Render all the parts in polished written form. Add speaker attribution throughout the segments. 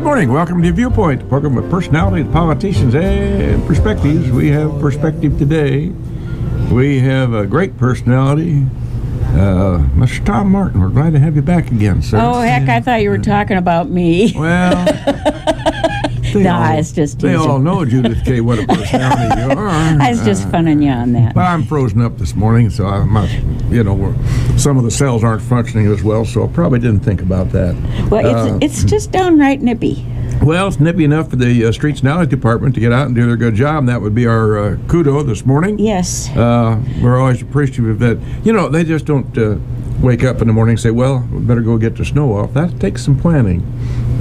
Speaker 1: morning. Welcome to Viewpoint, the program with personalities, politicians, and perspectives. We have perspective today. We have a great personality, Mr. Tom Martin. We're glad to have you back again, sir.
Speaker 2: Oh, heck, I thought you were talking about me.
Speaker 1: Well,
Speaker 2: it's just
Speaker 1: they all know, Judith K., what a personality you are.
Speaker 2: I was just funning you on that.
Speaker 1: Well, I'm frozen up this morning, so I must, some of the cells aren't functioning as well, so I probably didn't think about that.
Speaker 2: Well, it's just downright nippy.
Speaker 1: Well, it's nippy enough for the Streets and Alleys Department to get out and do their good job, and that would be our kudo this morning.
Speaker 2: Yes.
Speaker 1: We're always appreciative of that. They just don't wake up in the morning and say, well, we better go get the snow off. That takes some planning.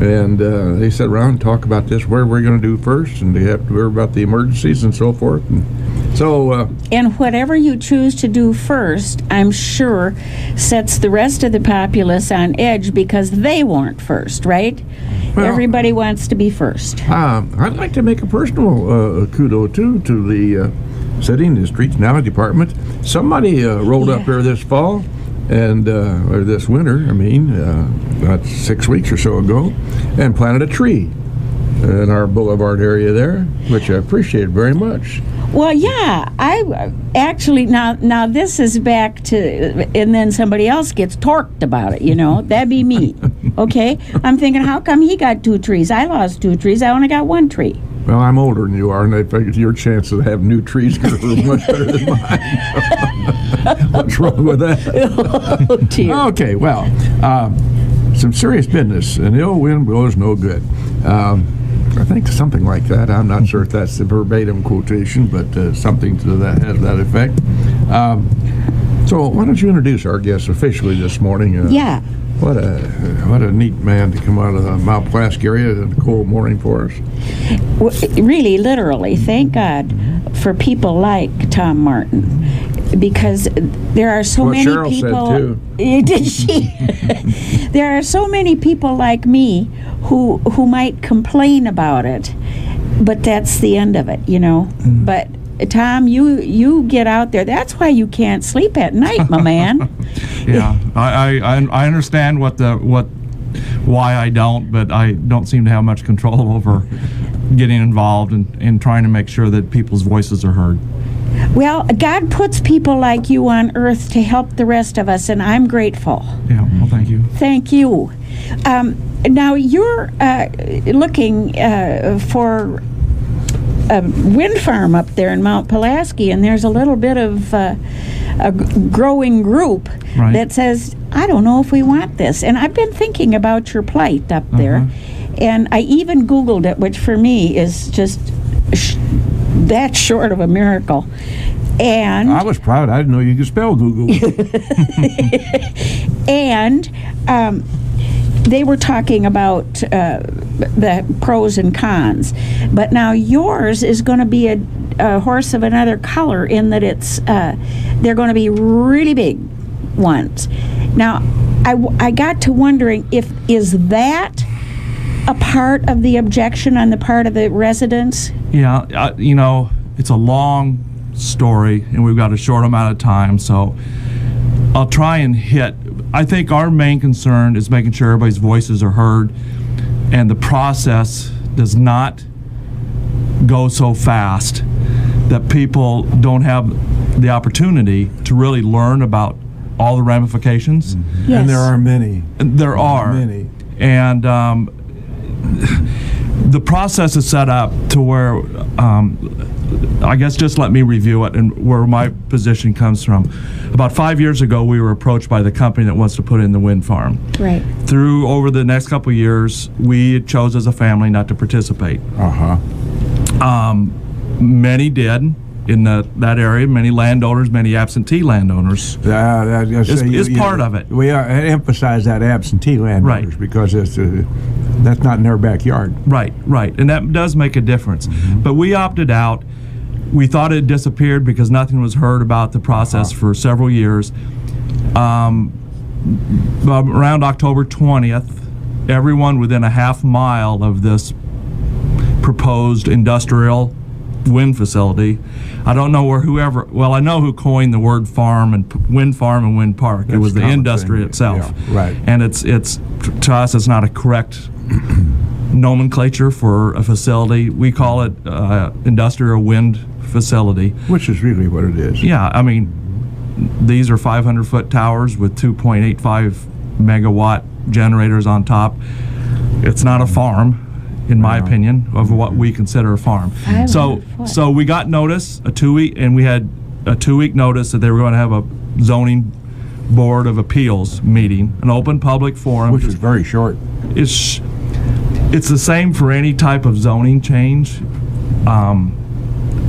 Speaker 1: And they sit around and talk about this, where we're going to do first, and they have to worry about the emergencies and so forth. And
Speaker 2: whatever you choose to do first, I'm sure, sets the rest of the populace on edge because they weren't first, right? Well, everybody wants to be first.
Speaker 1: I'd like to make a personal kudo, too, to the the Streets and Alleys Department. Somebody rolled up here this fall, and or this winter, about 6 weeks or so ago, and planted a tree in our boulevard area there, which I appreciate very much.
Speaker 2: Well, yeah, I actually, now this is back to, and then somebody else gets torqued about it, that'd be me, okay? I'm thinking, how come he got 2 trees? I lost 2 trees, I only got 1 tree.
Speaker 1: Well, I'm older than you are, and I figured your chances of having new trees are much better than mine. What's wrong with that?
Speaker 2: Oh, dear.
Speaker 1: Okay, well, some serious business. An ill wind blows no good. I think something like that. I'm not sure if that's the verbatim quotation, but something to that has that effect. So why don't you introduce our guest officially this morning?
Speaker 2: Yeah.
Speaker 1: What a neat man to come out of the Mount Pulaski area in a cold morning for us.
Speaker 2: Well, really, literally, thank God for people like Tom Martin, because there are so many
Speaker 1: Cheryl
Speaker 2: people.
Speaker 1: Said too.
Speaker 2: Did she? There are so many people like me who might complain about it, but that's the end of it, But Tom, you get out there. That's why you can't sleep at night, my man.
Speaker 3: Yeah, I understand why I don't, but I don't seem to have much control over getting involved and trying to make sure that people's voices are heard.
Speaker 2: Well, God puts people like you on earth to help the rest of us, and I'm grateful.
Speaker 3: Yeah, well, thank you.
Speaker 2: Thank you. Now, you're looking for a wind farm up there in Mount Pulaski, and there's a little bit of a growing group that says, I don't know if we want this. And I've been thinking about your plight up there, and I even Googled it, which for me is just that short of a miracle. And
Speaker 1: I was proud. I didn't know you could spell Google.
Speaker 2: And they were talking about the pros and cons, but now yours is going to be a horse of another color in that it's they're going to be really big ones. Now, I got to wondering is that a part of the objection on the part of the residents?
Speaker 3: Yeah, it's a long story, and we've got a short amount of time, so I'll try and hit. I think our main concern is making sure everybody's voices are heard, and the process does not go so fast that people don't have the opportunity to really learn about all the ramifications.
Speaker 1: Mm-hmm. Yes. And there are many.
Speaker 3: There are many. And the process is set up to where, I guess just let me review it and where my position comes from. About 5 years ago, we were approached by the company that wants to put in the wind farm.
Speaker 2: Right.
Speaker 3: Over the next couple of years, we chose as a family not to participate. Many did in that area. Many landowners, many absentee landowners. Is part of it.
Speaker 1: We emphasize that absentee landowners because that's not in their backyard.
Speaker 3: Right, and that does make a difference. Mm-hmm. But we opted out. We thought it disappeared because nothing was heard about the process for several years. Around October 20th, everyone within a half mile of this proposed industrial wind facility, I don't know I know who coined the word farm and wind park. It was the industry itself.
Speaker 1: Yeah, right.
Speaker 3: And it's to us, it's not a correct nomenclature for a facility. We call it industrial wind facility.
Speaker 1: Which is really what it is.
Speaker 3: Yeah, I mean, these are 500-foot towers with 2.85 megawatt generators on top. It's not a farm, in my opinion, of what we consider a farm. So we got notice, a 2-week, and we had a 2-week notice that they were going to have a zoning board of appeals meeting, an open public forum.
Speaker 1: Which is very short.
Speaker 3: It's the same for any type of zoning change.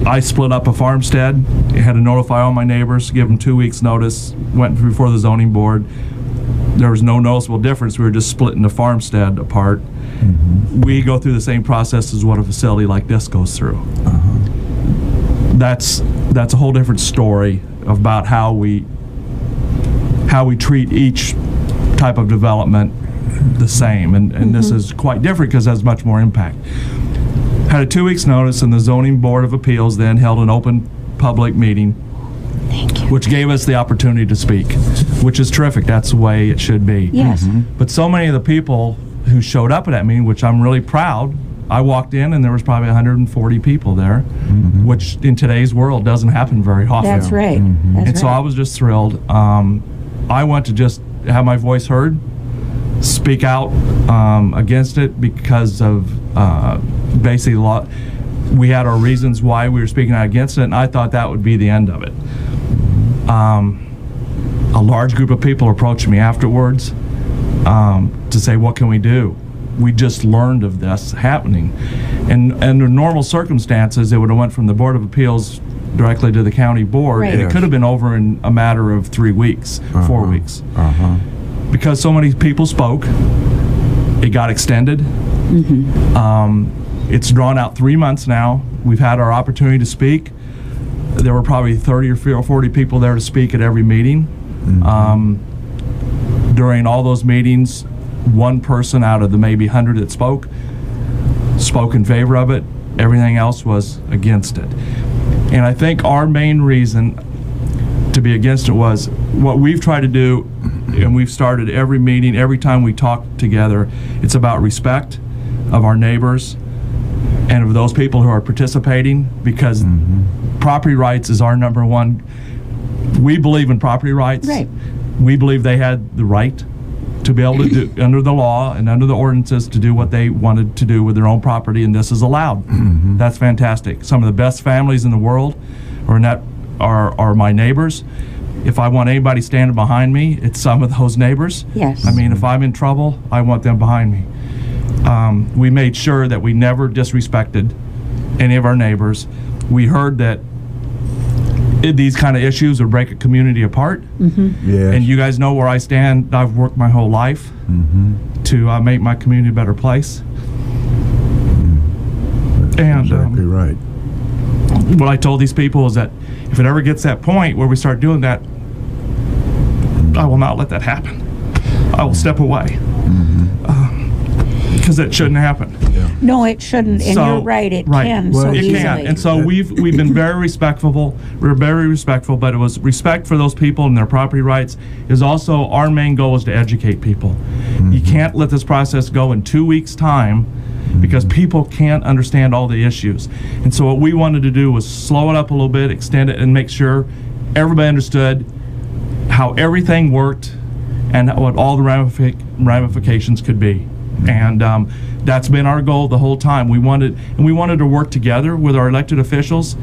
Speaker 3: I split up a farmstead, had to notify all my neighbors, give them 2 weeks notice, went before the zoning board. There was no noticeable difference. We were just splitting the farmstead apart. Mm-hmm. We go through the same process as what a facility like this goes through. Uh-huh. That's a whole different story about how we treat each type of development the same, and this is quite different because it has much more impact. Had a 2 weeks notice, and the zoning board of appeals then held an open public meeting, which gave us the opportunity to speak, which is terrific. That's the way it should be.
Speaker 2: Yes.
Speaker 3: But so many of the people who showed up at that meeting, which I'm really proud, I walked in and there was probably 140 people there, which in today's world doesn't happen very often.
Speaker 2: That's right.
Speaker 3: So I was just thrilled. I want to just have my voice heard, speak out against it because of basically we had our reasons why we were speaking out against it, and I thought that would be the end of it. A large group of people approached me afterwards to say, what can we do? We just learned of this happening. And under normal circumstances, it would have went from the Board of Appeals directly to the county board, and it could have been over in a matter of 3 weeks, 4 weeks. Because so many people spoke, it got extended. It's drawn out 3 months now. We've had our opportunity to speak. There were probably 30 or 40 people there to speak at every meeting. During all those meetings, one person out of the maybe 100 that spoke in favor of it. Everything else was against it. And I think our main reason to be against it was what we've tried to do, and we've started every meeting, every time we talk together, it's about respect of our neighbors and of those people who are participating, because property rights is our number one. We believe in property rights. Right. We believe they had the right to be able to do, under the law and under the ordinances, to do what they wanted to do with their own property, and this is allowed. That's fantastic. Some of the best families in the world are my neighbors. If I want anybody standing behind me, it's some of those neighbors.
Speaker 2: Yes.
Speaker 3: I mean, if I'm in trouble, I want them behind me. We made sure that we never disrespected any of our neighbors. We heard that these kind of issues would break a community apart. Yes. And you guys know where I stand. I've worked my whole life to make my community a better place.
Speaker 1: That's exactly right.
Speaker 3: What I told these people is that if it ever gets to that point where we start doing that, I will not let that happen. I will step away. Because it shouldn't happen.
Speaker 2: No, it shouldn't, and you're right, it can so easily.
Speaker 3: It can, and so we've been very respectful. We're very respectful, but it was respect for those people and their property rights. Is also our main goal is to educate people. You can't let this process go in 2 weeks' time because people can't understand all the issues. And so what we wanted to do was slow it up a little bit, extend it, and make sure everybody understood how everything worked and what all the ramifications could be. And that's been our goal the whole time. We wanted to work together with our elected officials,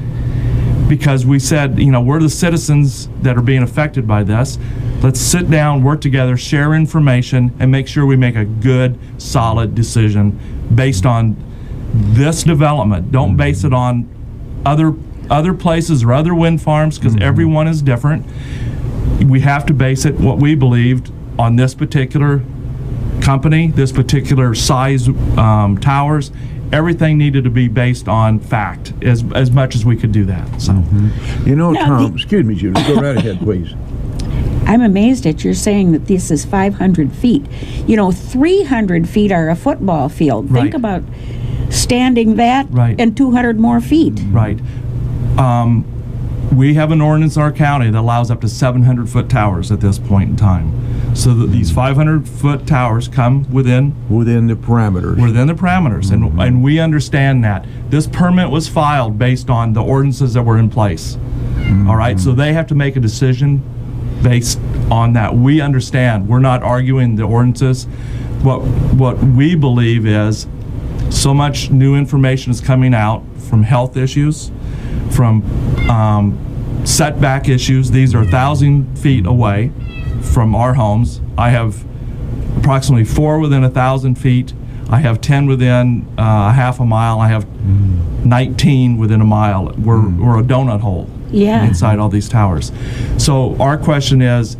Speaker 3: because we said, we're the citizens that are being affected by this. Let's sit down, work together, share information, and make sure we make a good, solid decision based on this development. Don't base it on other places or other wind farms, because everyone is different. We have to base it, what we believed, on this particular company, this particular size towers. Everything needed to be based on fact as much as we could do that. So,
Speaker 1: Tom, excuse me, Judy, go right ahead, please.
Speaker 2: I'm amazed at your saying that this is 500 feet. 300 feet are a football field.
Speaker 3: Right.
Speaker 2: Think about standing that and 200 more feet.
Speaker 3: Right. we have an ordinance in our county that allows up to 700-foot towers at this point in time. So that these 500-foot towers come within
Speaker 1: the parameters.
Speaker 3: And we understand that. This permit was filed based on the ordinances that were in place. All right, so they have to make a decision based on that. We understand. We're not arguing the ordinances. What we believe is so much new information is coming out from health issues, from setback issues. These are 1,000 feet away from our homes. I have approximately 4 within 1,000 feet. I have 10 within a half a mile. I have 19 within a mile. We're a donut hole inside all these towers. So our question is,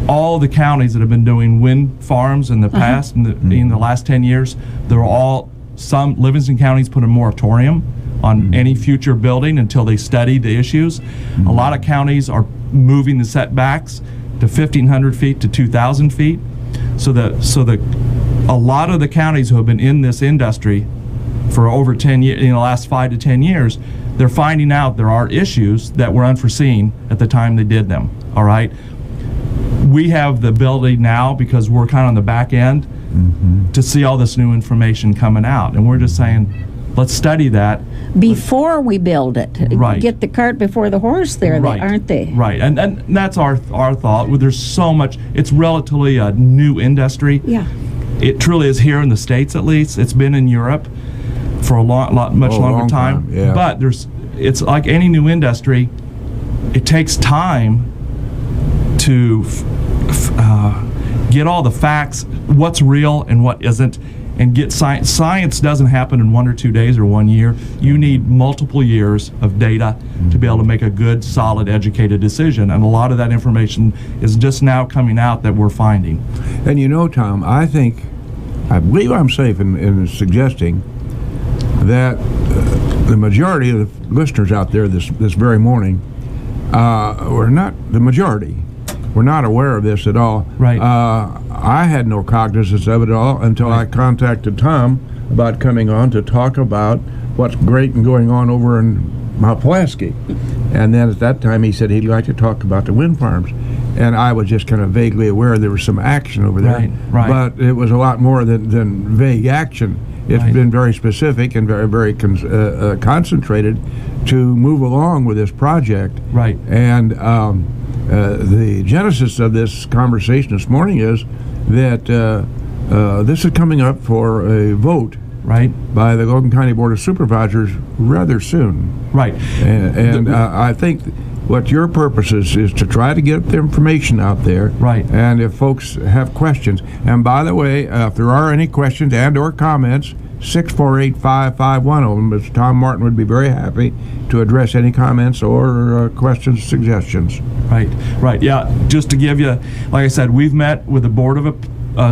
Speaker 3: all the counties that have been doing wind farms in the past, in the last 10 years, some Livingston counties put a moratorium on any future building until they study the issues. A lot of counties are moving the setbacks to 1,500 feet to 2,000 feet. So a lot of the counties who have been in this industry for over 10 years, in the last 5 to 10 years, they're finding out there are issues that were unforeseen at the time they did them. All right. We have the ability now, because we're kind of on the back end, to see all this new information coming out, and we're just saying, let's study that
Speaker 2: before we build it.
Speaker 3: Right.
Speaker 2: Get the cart before the horse there,
Speaker 3: right.
Speaker 2: aren't they?
Speaker 3: Right, and that's our thought. There's so much. It's relatively a new industry.
Speaker 2: Yeah.
Speaker 3: It truly is here in the States, at least. It's been in Europe for a much longer time.
Speaker 1: Yeah.
Speaker 3: But it's like any new industry. It takes time to get all the facts, what's real and what isn't, and get science. Science doesn't happen in 1 or 2 days or 1 year. You need multiple years of data to be able to make a good, solid, educated decision. And a lot of that information is just now coming out that we're finding.
Speaker 1: And Tom, I believe I'm safe in suggesting that the majority of the listeners out there this very morning were not the majority. We're not aware of this at all.
Speaker 3: Right.
Speaker 1: I had no cognizance of it at all until I contacted Tom about coming on to talk about what's great and going on over in Mount Pulaski. And then at that time he said he'd like to talk about the wind farms. And I was just kind of vaguely aware there was some action over there.
Speaker 3: Right.
Speaker 1: But it was a lot more than vague action. It's been very specific and very, very concentrated to move along with this project.
Speaker 3: Right.
Speaker 1: And the genesis of this conversation this morning is that this is coming up for a vote by the Logan County Board of Supervisors rather soon.
Speaker 3: Right.
Speaker 1: And I think what your purpose is to try to get the information out there.
Speaker 3: Right.
Speaker 1: And if folks have questions, and by the way, if there are any questions and or comments, 648-5510. Mr. Tom Martin would be very happy to address any comments or questions, suggestions.
Speaker 3: Right. Yeah. Just to give you, like I said, we've met with the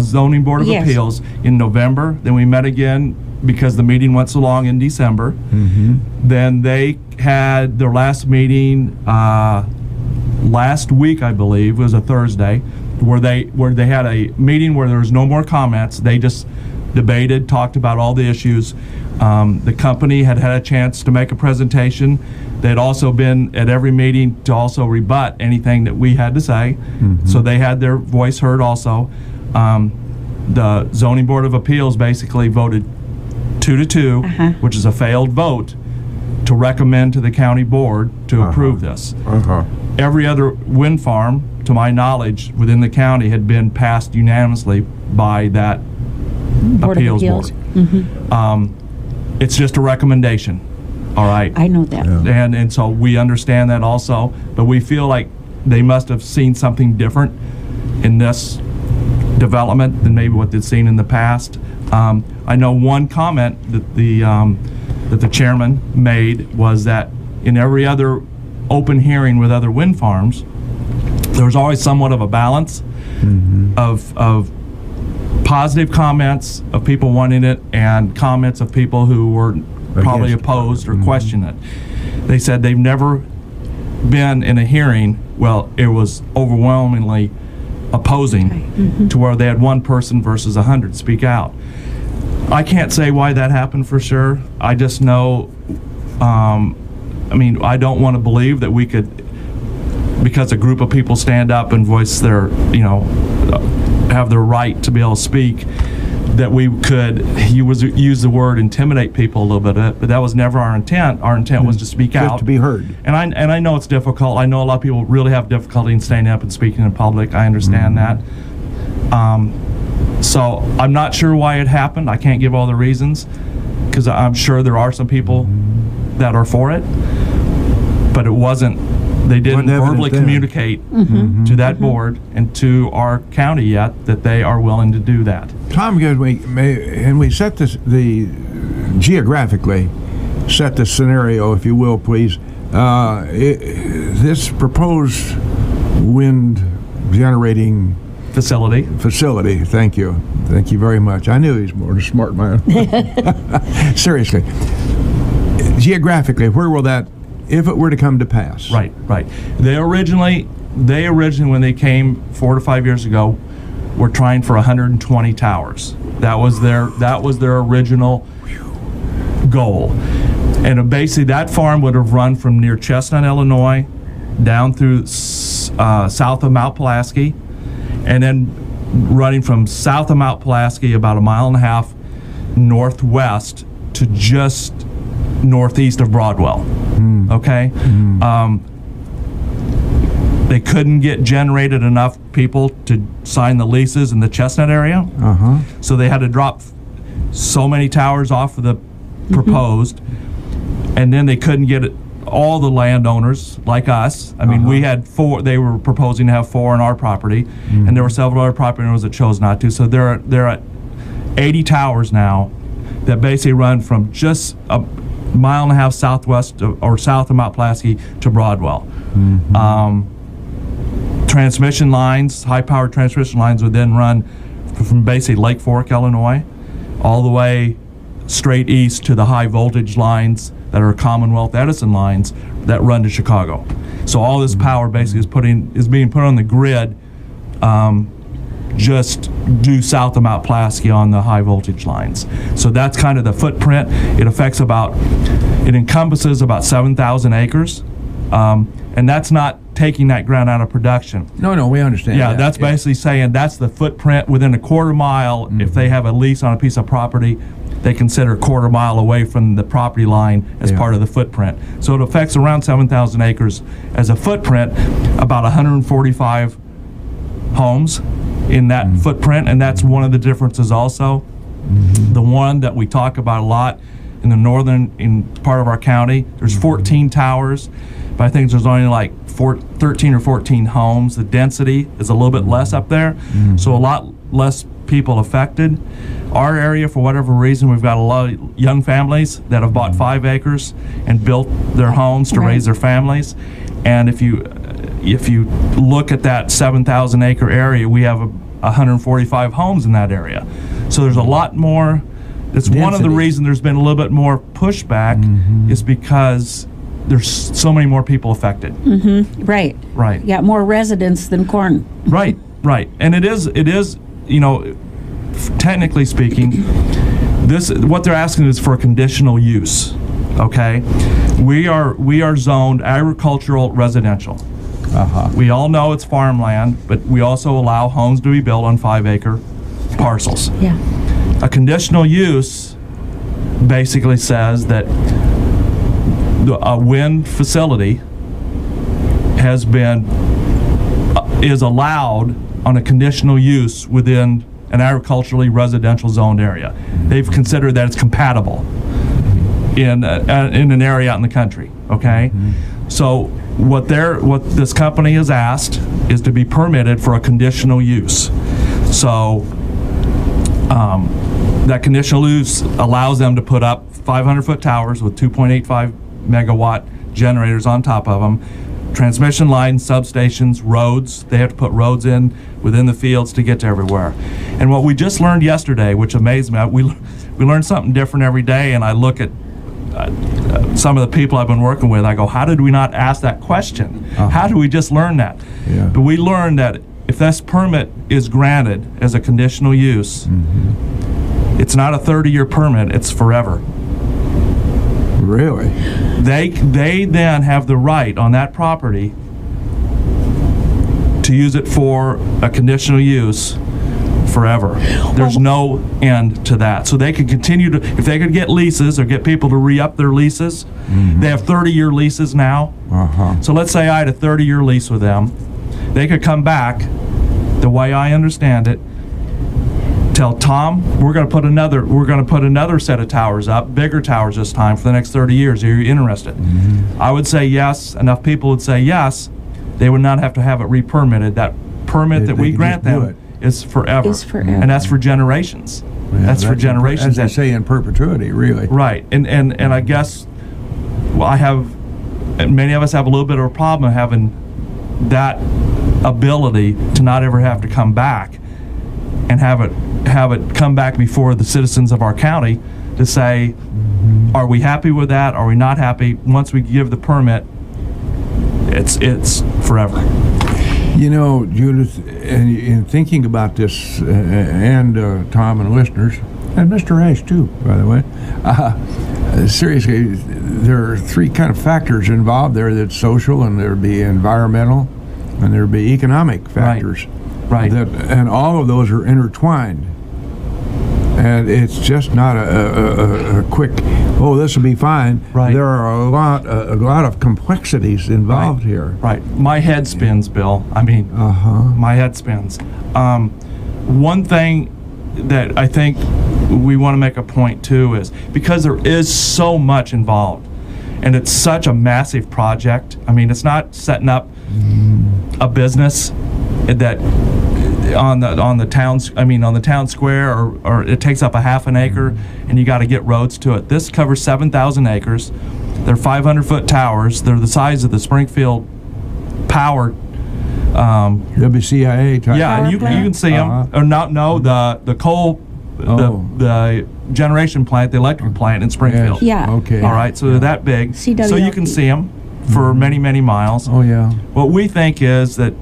Speaker 3: zoning board of appeals in November. Then we met again because the meeting went so long in December. Then they had their last meeting last week, I believe. It was a Thursday, where they had a meeting where there was no more comments. They just debated, talked about all the issues. The company had a chance to make a presentation. They had also been at every meeting to also rebut anything that we had to say. So they had their voice heard also. The zoning board of appeals basically voted 2-2, which is a failed vote, to recommend to the county board to approve this. Every other wind farm, to my knowledge, within the county had been passed unanimously by that appeals board. It's just a recommendation. All right.
Speaker 2: I know that.
Speaker 1: Yeah.
Speaker 3: And so we understand that also, but we feel like they must have seen something different in this development than maybe what they'd seen in the past. I know one comment that the chairman made was that in every other open hearing with other wind farms, there was always somewhat of a balance of positive comments of people wanting it and comments of people who were probably opposed or questioned it. They said they've never been in a hearing, well, it was overwhelmingly opposing to where they had one person versus 100 speak out. I can't say why that happened for sure. I just know I mean, I don't want to believe that we could, because a group of people stand up and voice their, have their right to be able to speak, that we could use the word intimidate people a little bit, but that was never our intent. Our intent was to speak out.
Speaker 1: Just to be heard.
Speaker 3: And I know it's difficult. I know a lot of people really have difficulty in standing up and speaking in public. I understand that. So I'm not sure why it happened. I can't give all the reasons, because I'm sure there are some people that are for it, but it wasn't. They didn't verbally communicate to that board and to our county yet that they are willing to do that.
Speaker 1: Tom, we set geographically set the scenario, if you will, please. This proposed wind generating facility. Thank you very much. I knew he's more smart man. Seriously, geographically, where will that, if it were to come to pass? Right.
Speaker 3: They originally, when they came 4 to 5 years ago, were trying for 120 towers. That was their original goal. And basically, that farm would have run from near Chestnut, Illinois, down through south of Mount Pulaski, and then running from south of Mount Pulaski about 1.5 miles northwest to just northeast of Broadwell. Okay? They couldn't get generated enough people to sign the leases in the Chestnut area. So they had to drop so many towers off of the proposed, and then they couldn't get all the landowners like us. I mean, we had 4. They were proposing to have 4 on our property, and there were several other property owners that chose not to. So they're at 80 towers now that basically run from just 1.5 miles southwest or south of Mount Pulaski to Broadwell. Transmission lines, high-powered transmission lines, would then run from basically Lake Fork, Illinois, all the way straight east to the high-voltage lines that are Commonwealth Edison lines that run to Chicago. So all this power basically is being put on the grid just due south of Mount Pulaski on the high-voltage lines. So that's kind of the footprint. It encompasses about 7,000 acres, and that's not taking that ground out of production.
Speaker 1: No, we understand.
Speaker 3: Yeah, that's basically saying that's the footprint within a 1/4 mile. If they have a lease on a piece of property, they consider 1/4 mile away from the property line as part of the footprint. So it affects around 7,000 acres as a footprint, about 145 homes in that footprint, and that's one of the differences also. The one that we talk about a lot in the northern part of our county, there's 14 towers, but I think there's only like 13 or 14 homes. The density is a little bit less up there, so a lot less people affected. Our area, for whatever reason, we've got a lot of young families that have bought 5 acres and built their homes to raise their families. And if you look at that 7,000 acre area, we have 145 homes in that area. So there's a lot more. It's one of the reasons there's been a little bit more pushback is because there's so many more people affected.
Speaker 2: Right. Yeah, more residents than corn.
Speaker 3: Right. And it is, technically speaking, what they're asking is for a conditional use. Okay? We are zoned agricultural residential. We all know it's farmland, but we also allow homes to be built on 5-acre parcels.
Speaker 2: Yeah.
Speaker 3: A conditional use basically says that a wind facility is allowed on a conditional use within an agriculturally residential zoned area. They've considered that it's compatible in an area out in the country. Okay, so what this company has asked is to be permitted for a conditional use. So that conditional use allows them to put up 500-foot towers with 2.85 megawatt generators on top of them, transmission lines, substations, roads. They have to put roads in within the fields to get to everywhere. And what we just learned yesterday, which amazed me, we learn something different every day, and I look at some of the people I've been working with, I go, how did we not ask that question? How did we just learn that? But we learned that if this permit is granted as a conditional use, it's not a 30-year permit, it's forever.
Speaker 1: Really?
Speaker 3: They then have the right on that property to use it for a conditional use forever. There's no end to that. So they could continue to, if they could get leases or get people to re-up their leases, they have 30-year leases now. So let's say I had a 30-year lease with them. They could come back, the way I understand it, tell Tom, we're going to put another set of towers up, bigger towers this time for the next 30 years. Are you interested? I would say yes. Enough people would say yes. They would not have to have it re-permitted. That permit that we grant them is forever. And that's for generations.
Speaker 1: Yeah,
Speaker 3: that's for generations.
Speaker 1: As they say, in perpetuity, really.
Speaker 3: Right. And I guess many of us have a little bit of a problem having that ability to not ever have to come back and have it come back before the citizens of our county to say, are we happy with that? Are we not happy? Once we give the permit, it's forever.
Speaker 1: You know, Judith, in thinking about this, and Tom and listeners, and Mr. Ash too, by the way, seriously, there are three kind of factors involved there. That's social, and there'd be environmental, and there'd be economic factors.
Speaker 3: Right.
Speaker 1: And all of those are intertwined. And it's just not a quick, this will be fine.
Speaker 3: Right.
Speaker 1: There are a lot of complexities involved here.
Speaker 3: Right. My head spins, Bill. I mean, my head spins. One thing that I think we want to make a point too is because there is so much involved, and it's such a massive project. I mean, it's not setting up a business that on the town square, or it takes up a half an acre, and you got to get roads to it. This covers 7,000 acres. They're 500-foot towers. They're the size of the Springfield Power.
Speaker 1: WCIA type.
Speaker 3: Yeah, and you can see them. Or the coal, the generation plant, the electric plant in Springfield.
Speaker 2: Yeah.
Speaker 1: Okay.
Speaker 3: All right, so they're that big.
Speaker 2: CWLP.
Speaker 3: So you can see them for many, many miles.
Speaker 1: Oh yeah.
Speaker 3: What we think is that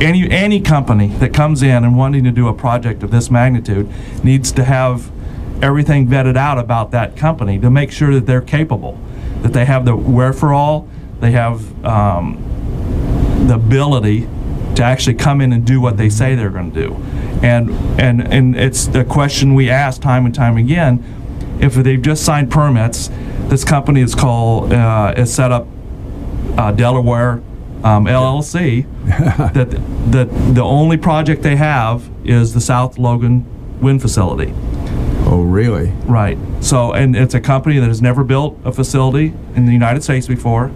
Speaker 3: any company that comes in and wanting to do a project of this magnitude needs to have everything vetted out about that company to make sure that they're capable, that they have the wherewithal, they have the ability to actually come in and do what they say they're going to do. And it's the question we ask time and time again. If they've just signed permits, this company is is set up Delaware LLC, that the only project they have is the South Logan wind facility.
Speaker 1: Oh, really?
Speaker 3: Right. So, and it's a company that has never built a facility in the United States before.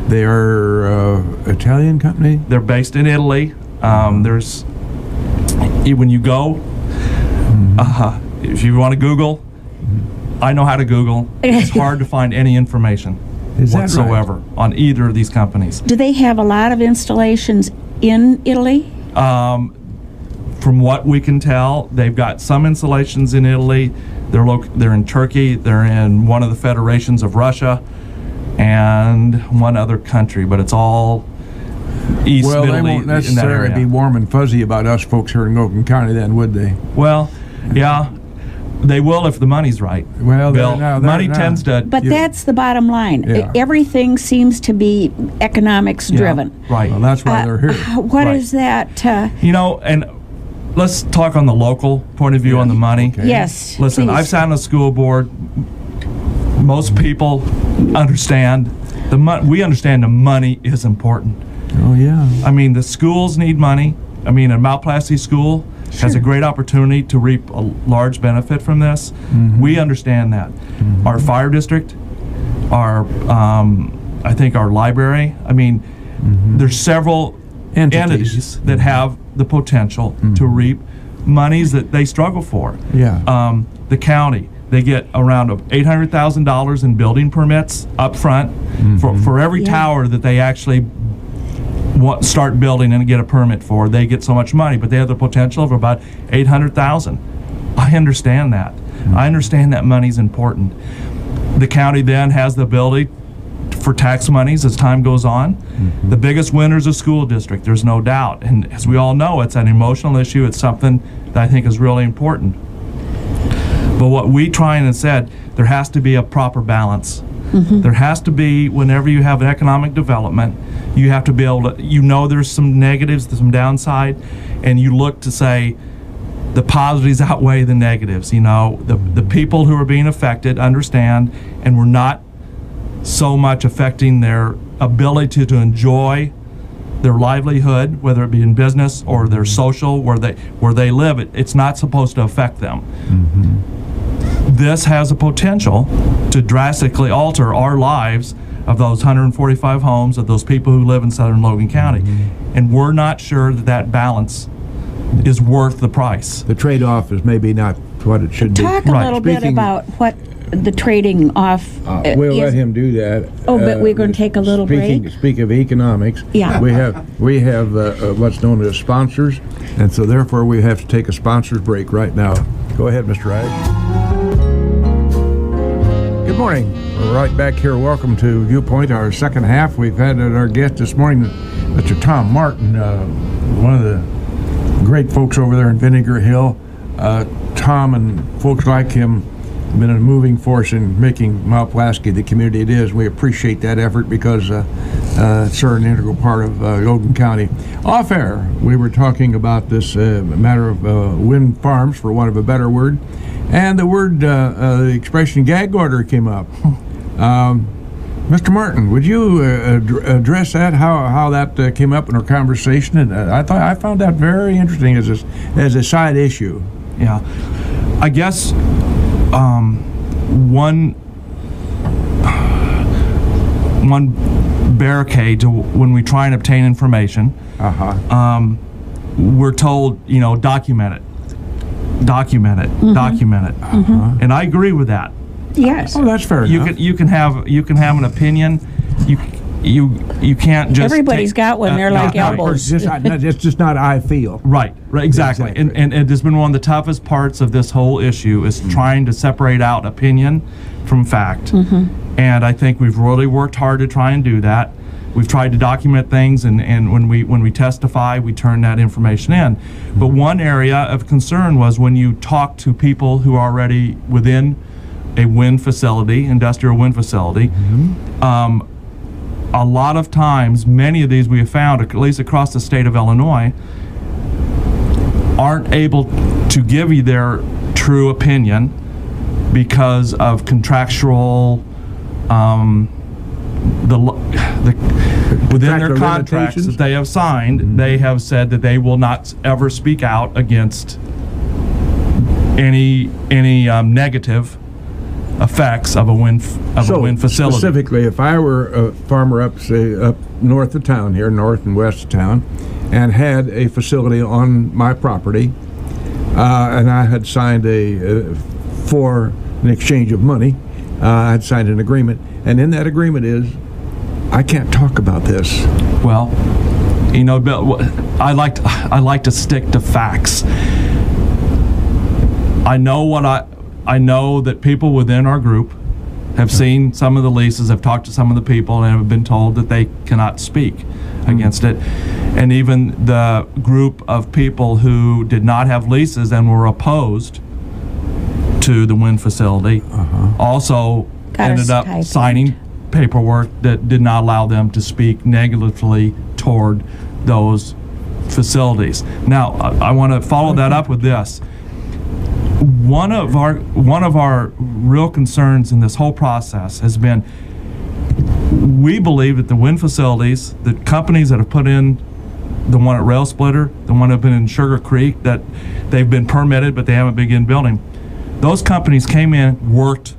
Speaker 1: They are Italian company?
Speaker 3: They're based in Italy. There's, when you go, if you want to Google, I know how to Google. It's hard to find any information whatsoever on either of these companies.
Speaker 2: Do they have a lot of installations in Italy?
Speaker 3: From what we can tell, they've got some installations in Italy. They're in Turkey. They're in one of the federations of Russia, and one other country. But it's all East Middle East.
Speaker 1: Well, they won't necessarily be warm and fuzzy about us folks here in Logan County, then, would they?
Speaker 3: Well, yeah. They will if the money's right.
Speaker 1: Well,
Speaker 3: Bill, money tends to...
Speaker 2: But that's the bottom line.
Speaker 1: Yeah.
Speaker 2: Everything seems to be economics driven.
Speaker 3: Right.
Speaker 1: Well, that's why they're here.
Speaker 2: What is that?
Speaker 3: And let's talk on the local point of view on the money.
Speaker 1: Okay.
Speaker 2: Yes.
Speaker 3: Listen,
Speaker 2: please.
Speaker 3: I've sat on a school board. Most people understand we understand the money is important.
Speaker 1: Oh, yeah.
Speaker 3: I mean, the schools need money. I mean, a Mount Pulaski school has a great opportunity to reap a large benefit from this. We understand that. Our fire district, I think our library, I mean, there's several entities that have the potential to reap monies that they struggle for.
Speaker 1: Yeah.
Speaker 3: The county, they get around $800,000 in building permits up front for every tower that they actually start building and get a permit for. They get so much money, but they have the potential of about $800,000. I understand that. I understand that money's important. The county then has the ability for tax monies as time goes on. The biggest winner is a school district, there's no doubt. And as we all know, it's an emotional issue. It's something that I think is really important. But what we try and said, there has to be a proper balance. There has to be, whenever you have economic development, you have to be able to, there's some negatives, there's some downside, and you look to say the positives outweigh the negatives. The people who are being affected understand, and we're not so much affecting their ability to enjoy their livelihood, whether it be in business or their social, where they live. It's not supposed to affect them. This has a potential to drastically alter our lives of those 145 homes, of those people who live in southern Logan County. And we're not sure that balance is worth the price.
Speaker 1: The trade-off is maybe not what it should be.
Speaker 2: Talk a little bit about what the trading off
Speaker 1: we'll let him do that.
Speaker 2: Oh, but we're going to take a little break?
Speaker 1: Speak of economics.
Speaker 2: Yeah.
Speaker 1: We have what's known as sponsors, and so therefore we have to take a sponsors break right now. Go ahead, Mr. Wright. Good morning. We're right back here. Welcome to Viewpoint, our second half. We've had our guest this morning, Mr. Tom Martin, one of the great folks over there in Vinegar Hill. Tom and folks like him have been a moving force in making Mount Pulaski the community it is. We appreciate that effort because it's sort of an integral part of Logan County. Off air, we were talking about this matter of wind farms, for want of a better word. And the word, the expression gag order came up. Mr. Martin, would you address that, how that came up in our conversation? And I found that very interesting as a side issue.
Speaker 3: Yeah. I guess one barricade to when we try and obtain information, we're told, document it. Document it. And I agree with that.
Speaker 2: Yes.
Speaker 1: Oh, that's fair enough.
Speaker 3: You can have an opinion. You can't just
Speaker 2: everybody's got one. They're like elbows.
Speaker 1: It's just not I feel.
Speaker 3: Right, exactly. And it has been one of the toughest parts of this whole issue is trying to separate out opinion from fact. And I think we've really worked hard to try and do that. We've tried to document things, and when we testify, we turn that information in. But one area of concern was when you talk to people who are already within a wind facility, industrial wind facility. A lot of times, many of these we have found, at least across the state of Illinois, aren't able to give you their true opinion because of contractual within their contracts that they have signed, they have said that they will not ever speak out against any negative effects of a wind facility.
Speaker 1: Specifically, if I were a farmer up north of town here, north and west of town, and had a facility on my property, and I had signed for an exchange of money, I had signed an agreement, and in that agreement is, I can't talk about this.
Speaker 3: Well, Bill, I like to stick to facts. I know that people within our group have seen some of the leases, have talked to some of the people, and have been told that they cannot speak against it. And even the group of people who did not have leases and were opposed to the wind facility also ended up signing paperwork that did not allow them to speak negatively toward those facilities. Now, I want to follow that up with this. One of our real concerns in this whole process has been, we believe that the wind facilities, the companies that have put in the one at Rail Splitter, the one that have been in Sugar Creek, that they've been permitted but they haven't begun building, those companies came in, worked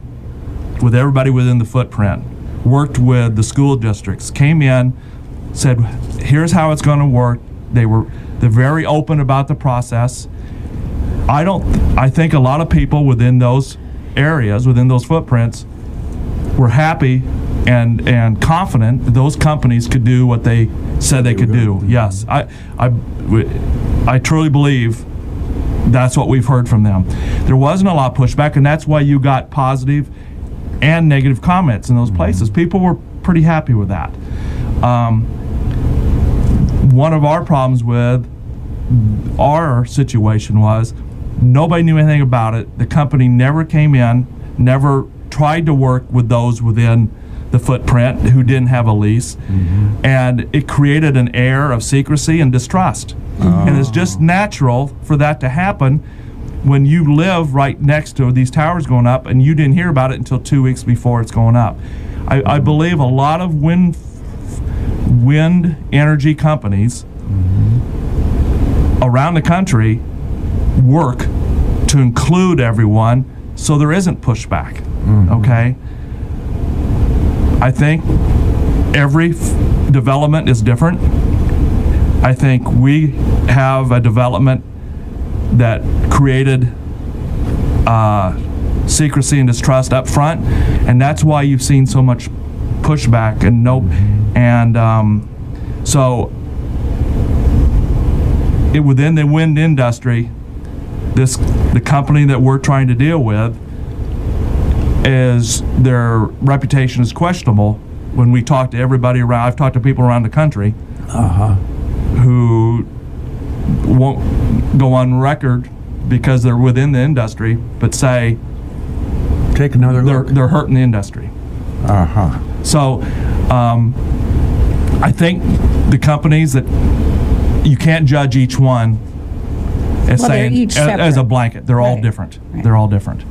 Speaker 3: with everybody within the footprint, worked with the school districts, came in, said, here's how it's going to work. They're very open about the process. I think a lot of people within those areas, within those footprints, were happy and confident that those companies could do what they said they could do. Yes, I truly believe that's what we've heard from them. There wasn't a lot of pushback, and that's why you got positive and negative comments in those places. People were pretty happy with that. One of our problems with our situation was Nobody knew anything about it. The company never came in, never tried to work with those within the footprint who didn't have a lease, and it created an air of secrecy and distrust. And it's just natural for that to happen when you live right next to these towers going up and you didn't hear about it until 2 weeks before it's going up. I believe a lot of wind energy companies around the country work to include everyone so there isn't pushback. Okay? I think every development is different. I think we have a development that created secrecy and distrust up front, and that's why you've seen so much pushback so within the wind industry, the company that we're trying to deal with is their reputation is questionable. When we talk to everybody around, I've talked to people around the country who won't go on record because they're within the industry, but say
Speaker 1: take another look.
Speaker 3: They're hurting the industry. So I think the companies that you can't judge each one as saying as a blanket. They're all different. They're all different.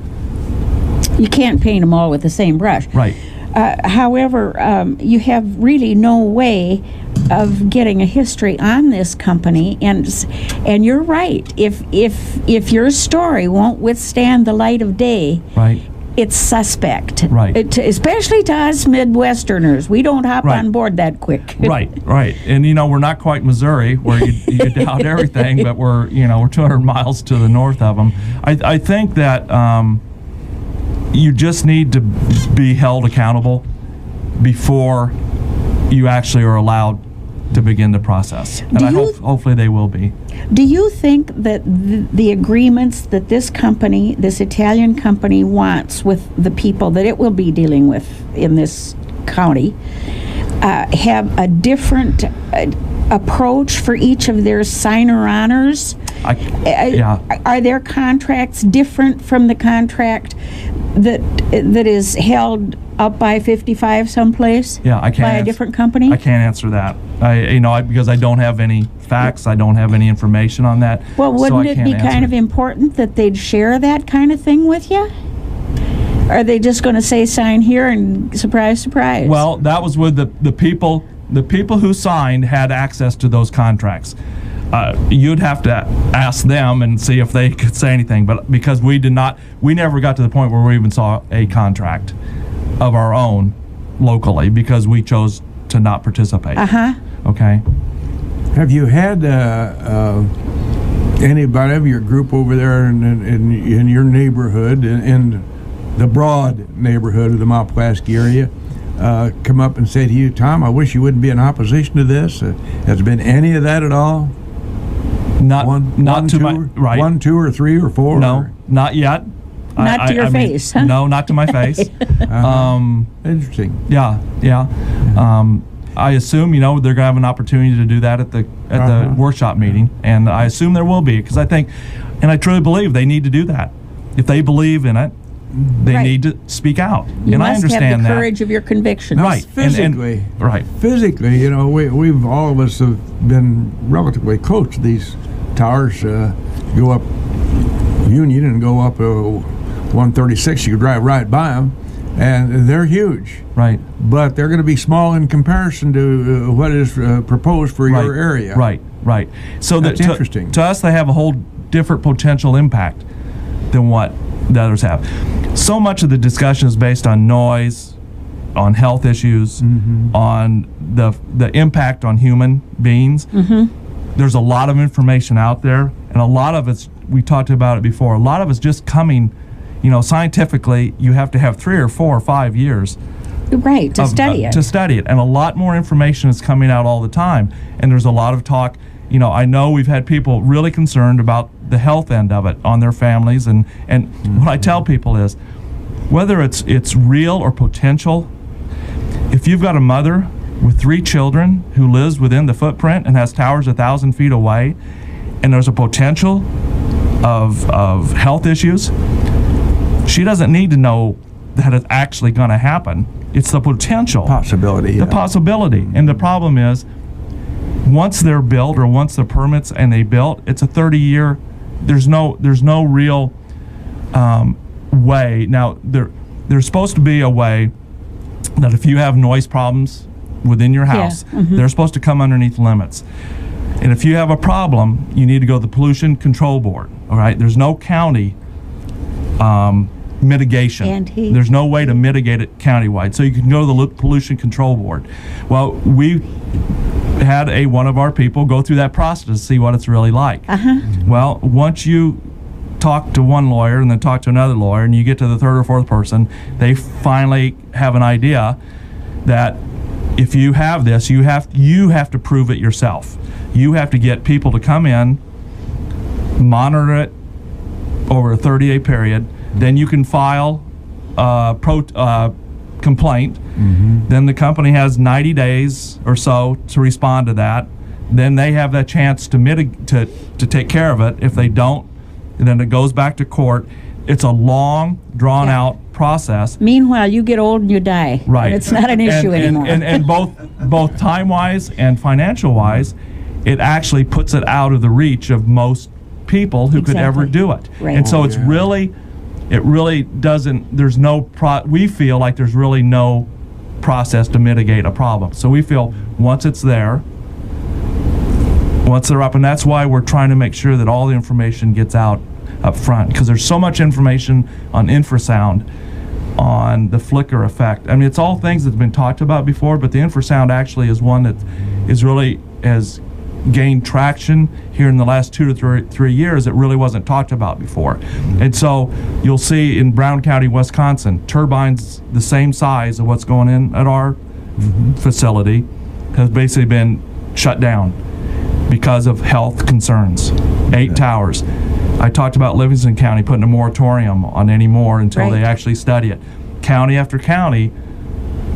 Speaker 2: You can't paint them all with the same brush.
Speaker 3: Right.
Speaker 2: However, you have really no way of getting a history on this company, and you're right. If your story won't withstand the light of day,
Speaker 3: right,
Speaker 2: it's suspect.
Speaker 3: Right.
Speaker 2: Especially to us Midwesterners, we don't hop on board that quick.
Speaker 3: Right. And we're not quite Missouri, where you doubt everything, but we're 200 miles to the north of them. I think that. You just need to be held accountable before you actually are allowed to begin the process. And hopefully they will be.
Speaker 2: Do you think that the agreements that this Italian company wants with the people that it will be dealing with in this county have a different approach for each of their signer-honors? Are their contracts different from the contract that is held up by 55 someplace?
Speaker 3: Yeah, I can't.
Speaker 2: By a different company?
Speaker 3: I can't answer that. Because I don't have any facts. I don't have any information on that.
Speaker 2: Well, wouldn't it be kind of important that they'd share that kind of thing with you? Are they just going to say sign here and surprise, surprise?
Speaker 3: Well, that was with the people. The people who signed had access to those contracts. You'd have to ask them and see if they could say anything. But because we never got to the point where we even saw a contract of our own locally because we chose to not participate. Okay.
Speaker 1: Have you had anybody of your group over there in your neighborhood, in the broad neighborhood of the Mount Pulaski area, come up and say to you, Tom, I wish you wouldn't be in opposition to this? Has there been any of that at all?
Speaker 3: Not to my right.
Speaker 1: 1, 2, or 3, or 4?
Speaker 3: No, not yet.
Speaker 2: Not to your face, huh?
Speaker 3: No, not to my face.
Speaker 1: Interesting.
Speaker 3: Yeah. I assume they're going to have an opportunity to do that at the workshop meeting, and I assume there will be, because I think, and I truly believe they need to do that. If they believe in it, they need to speak out.
Speaker 2: You
Speaker 3: and
Speaker 2: must
Speaker 3: I understand
Speaker 2: have the
Speaker 3: that.
Speaker 2: courage of your convictions.
Speaker 3: Right.
Speaker 1: Physically,
Speaker 3: physically,
Speaker 1: we've all of us have been relatively close to these towers. Go up Union and go up 136. You could drive right by them, and they're huge.
Speaker 3: Right.
Speaker 1: But they're going to be small in comparison to what is proposed for your area.
Speaker 3: Right. So
Speaker 1: that's interesting.
Speaker 3: To us, they have a whole different potential impact than what the others have. So much of the discussion is based on noise, on health issues, on the impact on human beings. There's a lot of information out there, and a lot of it's, we talked about it before, a lot of it's just coming, scientifically, you have to have 3 or 4 or 5 years
Speaker 2: to study it.
Speaker 3: To study it, and a lot more information is coming out all the time, and there's a lot of talk. I know we've had people really concerned about the health end of it on their families, and what I tell people is, whether it's real or potential, if you've got a mother with 3 children who lives within the footprint and has towers 1,000 feet away, and there's a potential of health issues, she doesn't need to know that it's actually going to happen. It's the potential.
Speaker 1: Possibility.
Speaker 3: The possibility. And the problem is, once they're built or once the permits and they built, it's a 30-year, there's no real way. Now, there's supposed to be a way that if you have noise problems within your house, they're supposed to come underneath limits. And if you have a problem, you need to go to the Pollution Control Board, all right? There's no county mitigation. There's no way to mitigate it countywide. So you can go to the Pollution Control Board. Well, we had one of our people go through that process to see what it's really like. Well, once you talk to one lawyer and then talk to another lawyer and you get to the third or fourth person, they finally have an idea that if you have this, you have to prove it yourself. You have to get people to come in, monitor it over a 30-day period, then you can file a complaint. Then the company has 90 days or so to respond to that. Then they have that chance to take care of it. If they don't, then it goes back to court. It's a long, drawn-out process.
Speaker 2: Meanwhile, you get old and you die.
Speaker 3: Right.
Speaker 2: And it's not an issue anymore.
Speaker 3: And both time-wise and financial-wise, it actually puts it out of the reach of most people who could ever do it.
Speaker 2: Right.
Speaker 3: And so it really doesn't, we feel like there's really no process to mitigate a problem. So we feel once it's there, once they're up, and that's why we're trying to make sure that all the information gets out up front, because there's so much information on infrasound, on the flicker effect. I mean, it's all things that's been talked about before, but the infrasound actually is one that has gained traction here in the last 2 to 3 years. It really wasn't talked about before. And so you'll see in Brown County, Wisconsin, turbines the same size of what's going in at our facility has basically been shut down because of health concerns. 8 towers. I talked about Livingston County putting a moratorium on any more until they actually study it. County after county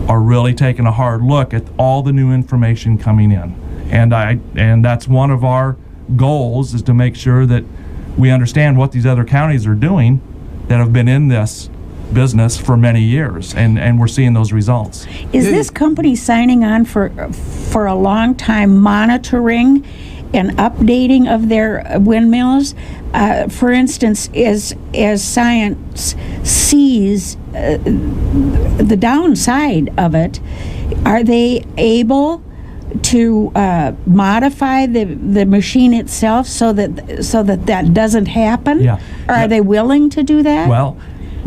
Speaker 3: are really taking a hard look at all the new information coming in. And that's one of our goals, is to make sure that we understand what these other counties are doing that have been in this business for many years, and we're seeing those results.
Speaker 2: Is this company signing on for a long time monitoring and updating of their windmills? For instance, as science sees the downside of it, are they able to modify the machine itself so that doesn't happen?
Speaker 3: Yeah.
Speaker 2: Or are they willing to do that?
Speaker 3: Well,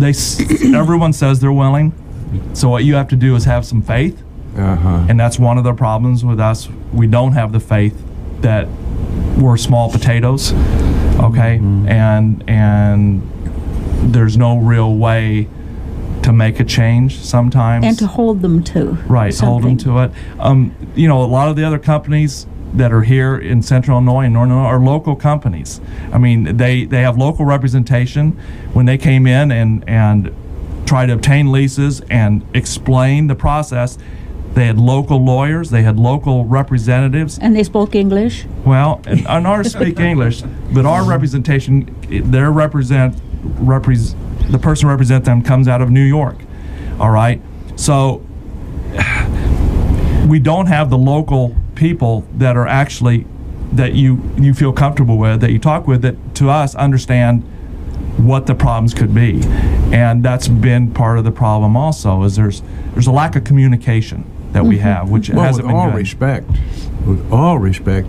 Speaker 3: everyone says they're willing. So what you have to do is have some faith. And that's one of the problems with us. We don't have the faith that we're small potatoes, okay? And there's no real way to make a change sometimes.
Speaker 2: And to hold them to.
Speaker 3: Right, hold them to it. A lot of the other companies that are here in Central Illinois and Northern Illinois are local companies. I mean, they have local representation. When they came in and tried to obtain leases and explain the process, they had local lawyers, they had local representatives.
Speaker 2: And they spoke English?
Speaker 3: Well, and ours speak English, but our representation, the person who represents them comes out of New York, all right? So we don't have the local people that are actually, that you feel comfortable with, that you talk with, that to us understand what the problems could be. And that's been part of the problem also, is there's a lack of communication that we have, which hasn't been good.
Speaker 1: With all respect,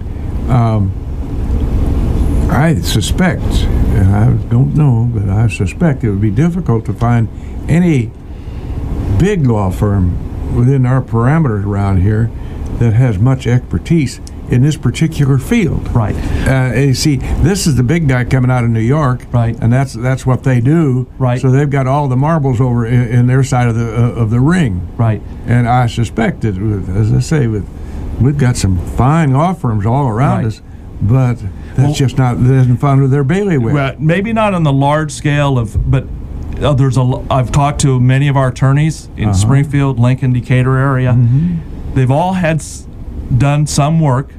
Speaker 1: I suspect, and I don't know, but I suspect it would be difficult to find any big law firm within our parameters around here that has much expertise in this particular field.
Speaker 3: Right.
Speaker 1: You see, this is the big guy coming out of New York,
Speaker 3: right?
Speaker 1: And that's what they do.
Speaker 3: Right.
Speaker 1: So they've got all the marbles over in their side of the ring.
Speaker 3: Right.
Speaker 1: And I suspect that, as I say, we've got some fine law firms all around us, but that's just not, that isn't fun with their bailiwick.
Speaker 3: Well, maybe not on the large scale but I've talked to many of our attorneys in Springfield, Lincoln, Decatur area. They've all done some work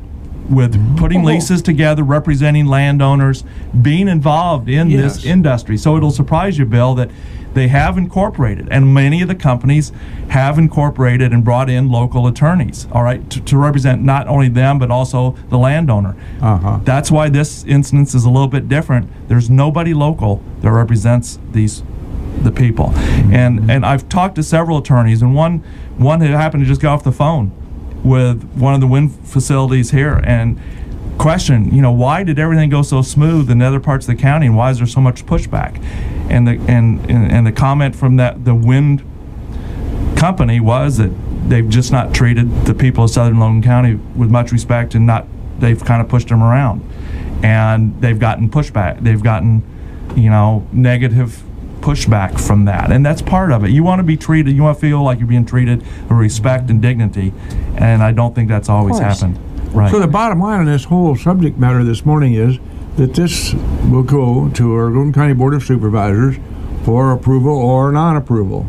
Speaker 3: putting leases together, representing landowners, being involved in this industry. So it'll surprise you, Bill, that they have incorporated, and many of the companies have incorporated and brought in local attorneys, all right, to represent not only them but also the landowner. That's why this instance is a little bit different. There's nobody local that represents the people. And I've talked to several attorneys, and one who happened to just get off the phone with one of the wind facilities here and question, why did everything go so smooth in other parts of the county, and why is there so much pushback? And the comment from the wind company was that they've just not treated the people of Southern Logan County with much respect, and they've kind of pushed them around, and they've gotten pushback. They've gotten, negative pushback from that, and that's part of it. You want to be treated, you want to feel like you're being treated with respect and dignity, and I don't think that's always happened. Right.
Speaker 1: So the bottom line on this whole subject matter this morning is that this will go to our Logan County Board of Supervisors for approval or non-approval.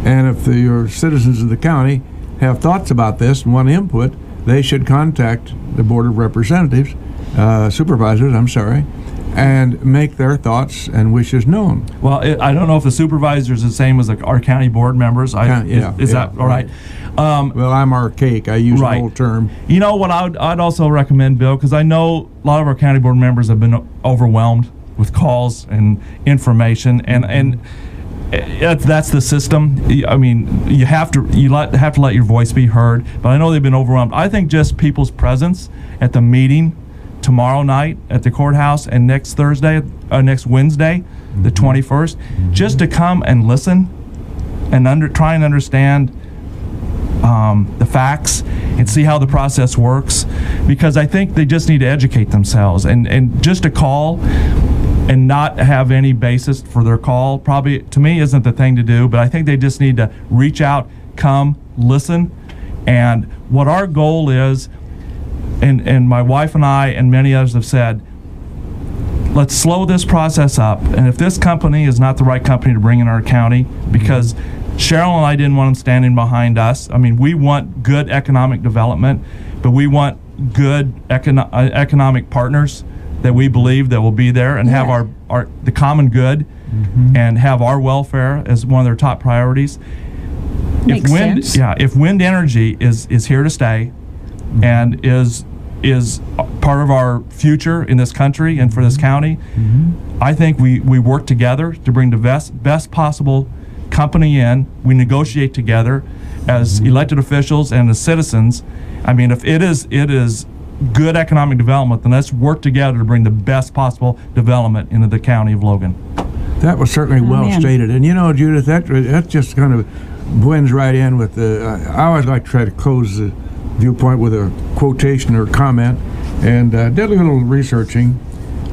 Speaker 1: And if your citizens of the county have thoughts about this and want input, they should contact the Board of Representatives, Supervisors, and make their thoughts and wishes known.
Speaker 3: Well, I don't know if the supervisors are the same as our county board members. Is that all right?
Speaker 1: Well, I'm archaic. I use an old term.
Speaker 3: You know what I'd also recommend, Bill, because I know a lot of our county board members have been overwhelmed with calls and information, and that's the system. I mean, you have to let your voice be heard. But I know they've been overwhelmed. I think just people's presence at the meeting tomorrow night at the courthouse and next Wednesday, the 21st, just to come and listen and try and understand the facts and see how the process works, because I think they just need to educate themselves, and just to call and not have any basis for their call probably, to me, isn't the thing to do. But I think they just need to reach out, come, listen, and what our goal is, and my wife and I and many others have said, let's slow this process up. And if this company is not the right company to bring in our county, because Cheryl and I didn't want them standing behind us. I mean, we want good economic development, but we want good economic partners that we believe that will be there and have the common good and have our welfare as one of their top priorities.
Speaker 2: Makes sense.
Speaker 3: If wind energy is here to stay and is part of our future in this country and for this county, I think we work together to bring the best possible company in. We negotiate together as elected officials and as citizens. I mean, if it is good economic development, then let's work together to bring the best possible development into the county of Logan.
Speaker 1: That was certainly well stated. And Judith, that just kind of blends right in with I always like to try to close the Viewpoint with a quotation or comment, and did a little researching,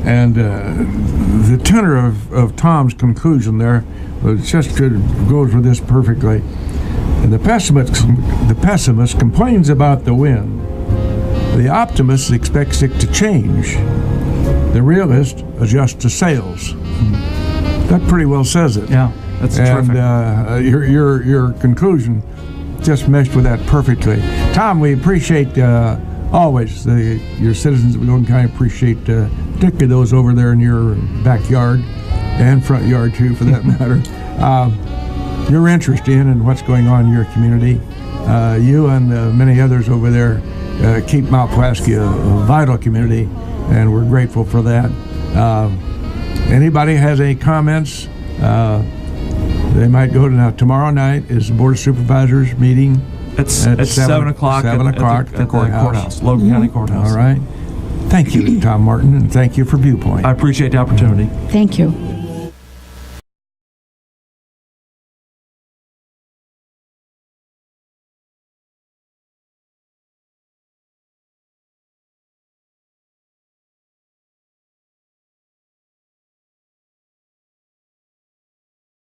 Speaker 1: and the tenor of Tom's conclusion there was just goes with this perfectly. And the pessimist complains about the wind. The optimist expects it to change. The realist adjusts to sails. That pretty well says it.
Speaker 3: Yeah, that's terrific.
Speaker 1: And your conclusion just meshed with that perfectly. Tom, we appreciate always your citizens of Logan County appreciate particularly those over there in your backyard and front yard too, for that matter. Your interest in and what's going on in your community. You and many others over there keep Mount Pulaski a vital community, and we're grateful for that. Anybody has any comments? They might go to tomorrow night is the Board of Supervisors meeting.
Speaker 3: It's at 7 o'clock.
Speaker 1: 7 o'clock
Speaker 3: at the courthouse, Logan County Courthouse.
Speaker 1: All right. Thank you, Tom Martin, and thank you for Viewpoint.
Speaker 3: I appreciate the opportunity.
Speaker 2: Thank you.